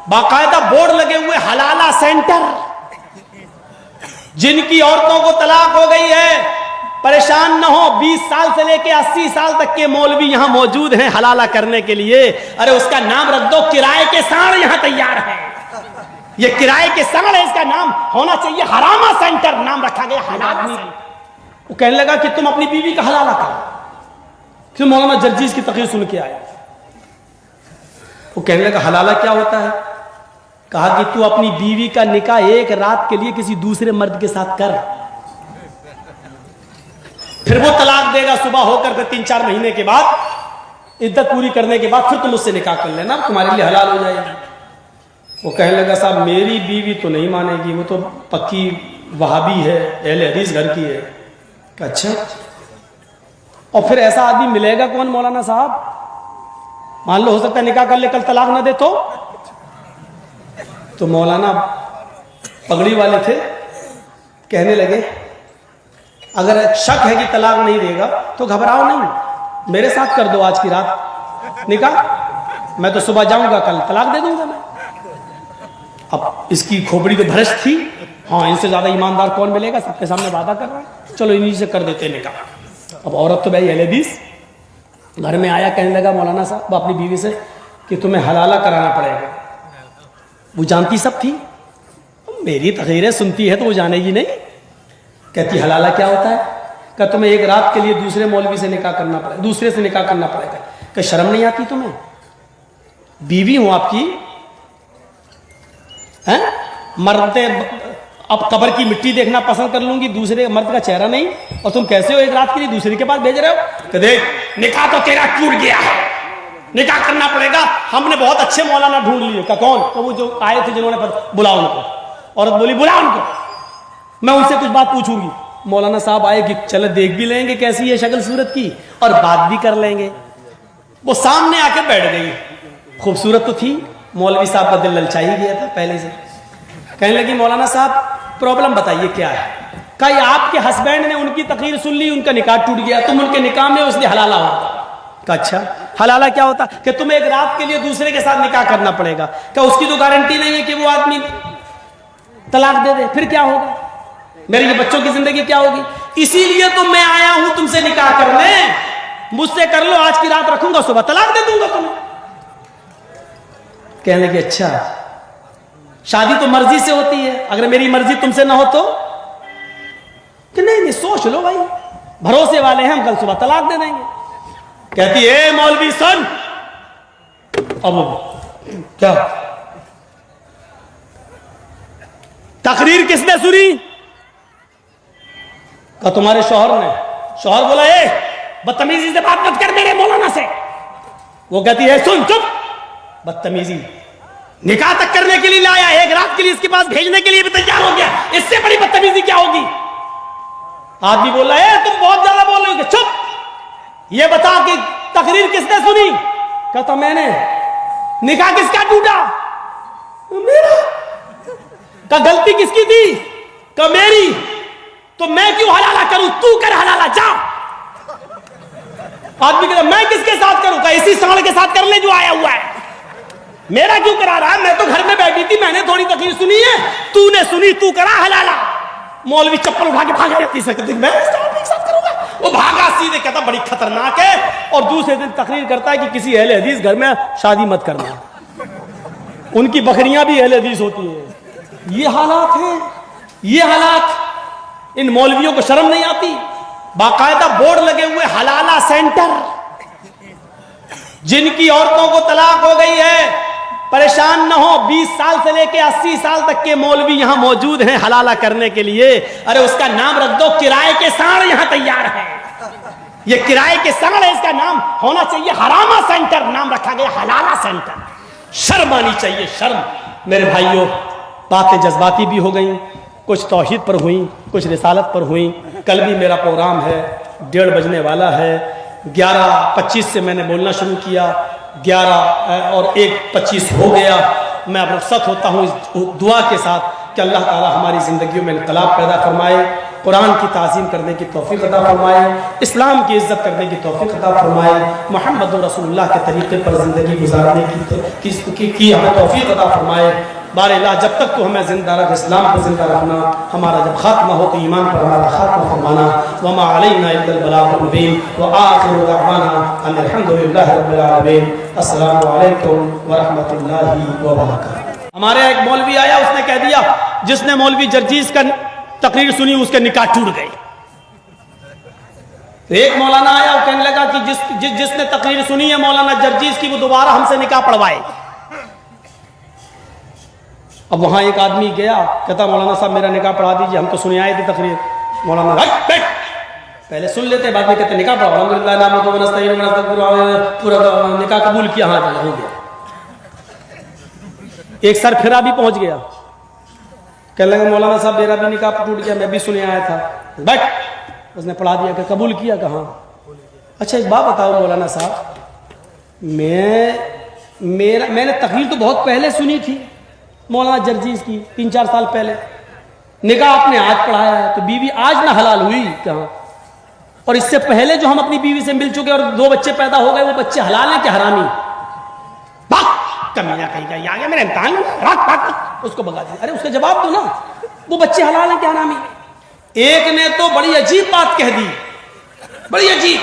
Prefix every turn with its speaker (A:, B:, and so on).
A: باقاعدہ بورڈ لگے ہوئے حلالہ سینٹر، جن کی عورتوں کو طلاق ہو گئی ہے پریشان نہ ہو، 20 سال سے لے کے 80 سال تک کے مولوی یہاں موجود ہیں حلالہ کرنے کے لیے۔ ارے اس کا نام رکھ دو کرائے کے ساڑھ، یہاں تیار ہے، یہ کرائے کے ساڑھ ہے، اس کا نام ہونا چاہیے حرامہ سینٹر، نام رکھا گیا حلالہ سینٹر۔ وہ کہنے لگا کہ تم اپنی بیوی کا حلالہ کرو، پھر مولانا جرجیز کی تقریر سن کے آئے۔ وہ کہنے لگا حلالہ کیا ہوتا ہے؟ کہا کہ تو اپنی بیوی کا نکاح ایک رات کے لیے کسی دوسرے مرد کے ساتھ کر، پھر وہ طلاق دے گا صبح ہو کر، پھر 3-4 مہینے کے بعد عدت پوری کرنے کے بعد پھر تم اس سے نکاح کر لینا، تمہارے لیے حلال ہو جائے گی۔ وہ کہنے لگا صاحب میری بیوی تو نہیں مانے گی، وہ تو پکی وہابی ہے، اہل حدیث گھر کی ہے۔ کہ اچھا، اور پھر ایسا آدمی ملے گا کون مولانا صاحب؟ مان لو ہو سکتا ہے نکاح کر لے کل طلاق نہ دے تو مولانا پگڑی والے تھے، کہنے لگے اگر شک ہے کہ طلاق نہیں دے گا تو گھبراؤ نہیں، میرے ساتھ کر دو آج کی رات نکاح، میں تو صبح جاؤں گا کل طلاق دے دوں گا میں۔ اب اس کی کھوپڑی تو بھرش تھی، ہاں ان سے زیادہ ایماندار کون ملے گا، سب کے سامنے وعدہ کر رہا ہے، چلو انہی سے کر دیتے نکاح۔ اب عورت تو بھائی اہل حدیث گھر میں آیا، کہنے لگا مولانا صاحب اپنی بیوی سے کہ تمہیں حلالہ کرانا پڑے گا۔ وہ جانتی سب تھی، میری تقریریں سنتی ہے تو وہ جانے گی نہیں۔ کہتی حلالہ کیا ہوتا ہے؟ کہ تمہیں ایک رات کے لیے دوسرے مولوی سے نکاح کرنا پڑے گا، دوسرے سے نکاح کرنا پڑے گا۔ کہ شرم نہیں آتی تمہیں؟ بیوی ہوں آپ کی، مرتے اب قبر کی مٹی دیکھنا پسند کر لوں گی، دوسرے مرد کا چہرہ نہیں، اور تم کیسے ہو ایک رات کے لیے دوسرے کے پاس بھیج رہے ہو؟ کہ دیکھ نکاح تو تیرا ٹوٹ گیا ہے، نکاح کرنا پڑے گا، ہم نے بہت اچھے مولانا ڈھونڈ لیے۔ کہ کون؟ کہ وہ جو آئے تھے جنہوں نے بلاؤ ان کو۔ عورت بولی بلا ان کو، میں ان سے کچھ بات پوچھوں گی۔ مولانا صاحب آئے کہ چلے دیکھ بھی لیں گے کیسی ہے شکل صورت کی، اور بات بھی کر لیں گے۔ وہ سامنے آ کے بیٹھ گئی، خوبصورت تو تھی، مولوی صاحب کا دل للچا ہی گیا تھا پہلے سے۔ کہنے لگی مولانا صاحب پرابلم بتائیے کیا ہے؟ کہا یہ آپ کے ہسبینڈ نے ان کی تقریر سن لی، ان کا نکاح ٹوٹ گیا، تم ان کے نکاح میں اس لیے حلالہ ہوتا۔ کہا اچھا حلالہ کیا ہوتا؟ کہ تمہیں ایک رات کے لیے دوسرے کے ساتھ نکاح کرنا پڑے گا۔ کہ اس کی تو گارنٹی نہیں ہے کہ وہ آدمی طلاق دے دے، پھر کیا ہوگا؟ میرے یہ بچوں کی زندگی کیا ہوگی؟ اسی لیے تو میں آیا ہوں تم سے نکاح کرنے، مجھ سے کر لو، آج کی رات رکھوں گا، صبح طلاق دے دوں گا تمہیں۔ کہنے لگے اچھا شادی تو مرضی سے ہوتی ہے، اگر میری مرضی تم سے نہ ہو تو؟ کہ نہیں سوچ لو بھائی، بھروسے والے ہیں ہم، کل صبح طلاق دے دیں گے۔ کہتی اے مولوی سن، اب کیا تقریر کس نے سنی؟ کہ تمہارے شوہر نے۔ شوہر بولا اے بدتمیزی سے بات مت کر میرے مولانا سے۔ وہ کہتی ہے سن چپ، بدتمیزی نکاح تک کرنے کے لیے لایا، ایک رات کے لیے اس کے پاس بھیجنے کے لیے بھی تیار ہو گیا، اس سے بڑی بدتمیزی کیا ہوگی؟ آدمی بول رہا ہے تم بہت زیادہ بول رہے ہو، کہ چپ، یہ بتا کہ تقریر کس نے سنی؟ کہتا میں نے۔ نکاح کس کا ٹوٹا؟ میرا۔ کہ غلطی کس کی تھی؟ کہ میری۔ تو میں کیوں حلالہ کروں؟ تو کر حلالہ، جا۔ آدمی کہتا میں کس کے ساتھ کروں؟ کہ اسی ساڑھ کے ساتھ کر لے جو آیا ہوا ہے، میرا کیوں کرا رہا ہے؟ میں تو گھر میں بیٹھی تھی، میں نے تھوڑی تقریر سنی ہے، تو نے سنی، تو کرا حلالہ۔ مولوی چپل اٹھا کے بھاگا جاتی سکتی، میں اس ساتھ کروں گا؟ وہ بھاگا سیدھے، کہتا بڑی خطرناک ہے، اور دوسرے دن تقریر کرتا ہے کہ کسی اہل حدیث گھر میں شادی مت کرنا، ان کی بکریاں بھی اہل حدیث ہوتی ہیں۔ یہ حالات ہیں، یہ حالات۔ ان مولویوں کو شرم نہیں آتی؟ باقاعدہ بورڈ لگے ہوئے حلالہ سینٹر، جن کی عورتوں کو طلاق ہو گئی ہے پریشان نہ ہو، 20 سال سے لے کے 80 سال تک کے مولوی یہاں موجود ہیں حلالہ کرنے کے لیے۔ ارے اس کا نام رکھ دو کرائے کے ساڑھ، یہاں تیار ہے، یہ کرائے کے ساڑھ ہے، اس کا نام ہونا چاہیے حرامہ سینٹر، نام رکھا گیا حلالہ سینٹر۔ شرم آنی چاہیے، شرم۔ میرے بھائیوں باتیں جذباتی بھی ہو گئیں، کچھ توحید پر ہوئیں، کچھ رسالت پر ہوئیں۔ کل بھی میرا پروگرام ہے، 1:30 بجنے والا ہے۔ 11:25 سے میں نے بولنا شروع کیا، 11:01:25 ہو گیا۔ میں اب رخصت ہوتا ہوں اس دعا کے ساتھ کہ اللہ تعالی ہماری زندگیوں میں انقلاب پیدا فرمائے، قرآن کی تعظیم کرنے کی توفیق عطا فرمائے، اسلام کی عزت کرنے کی توفیق عطا فرمائے، محمد رسول اللہ کے طریقے پر زندگی گزارنے کی ہمیں توفیق عطا فرمائے۔ بار اللہ جب تک تو ہمیں زندہ رکھ، اسلام کو زندہ رکھنا، ہمارا جب خاتمہ ہو تو ایمان پر ہمارا خاتمہ فرمانا۔ وما علینا الا البلاغ المبین وآخر دعوانا ان الحمد للہ رب العالمین۔ السلام علیکم ورحمۃ اللہ وبرکاتہ۔ ہمارے ایک مولوی آیا، اس نے کہہ دیا جس نے مولوی جرجیز کا تقریر سنی اس کے نکاح ٹوٹ گئے۔ تو ایک مولانا آیا، وہ کہنے لگا کہ جس نے تقریر سنی ہے مولانا جرجیز کی وہ دوبارہ ہم سے نکاح پڑھوائے۔ اب وہاں ایک آدمی گیا، کہتا مولانا صاحب میرا نکاح پڑھا دیجئے، ہم تو سنے آئے تھے تقریر۔ مولانا بیٹھ، پہلے سن لیتے بعد میں کہتے نکاح پڑھاؤ، الحمدللہ نحمدہ ونستعینہ ونستغفرہ، پورا نکاح قبول کیا، ہاں ہو گیا۔ ایک سر پھرا بھی پہنچ گیا، کہنے لگا مولانا صاحب میرا بھی نکاح ٹوٹ گیا، میں بھی سنے آیا تھا۔ بیٹھ، اس نے پڑھا دیا کہ قبول کیا، کہاں؟ اچھا ایک بات بتاؤ مولانا صاحب، میں نے تقریر تو بہت پہلے سنی تھی مولانا جرجیز کی، 3-4 سال پہلے، نکاح آپ نے آج پڑھایا ہے، تو بیوی آج نہ حلال ہوئی کہاں؟ اور اس سے پہلے جو ہم اپنی بیوی سے مل چکے اور 2 بچے پیدا ہو گئے، وہ بچے حلال ہیں کہ حرامی؟ کمیاں کہیں گا، یہ آ گیا میرا امتحان، اس کو بگا دیا۔ ارے اس کا جواب دو نا، وہ بچے حلال ہیں کہ حرامی؟ ایک نے تو بڑی عجیب بات کہہ دی، بڑی عجیب،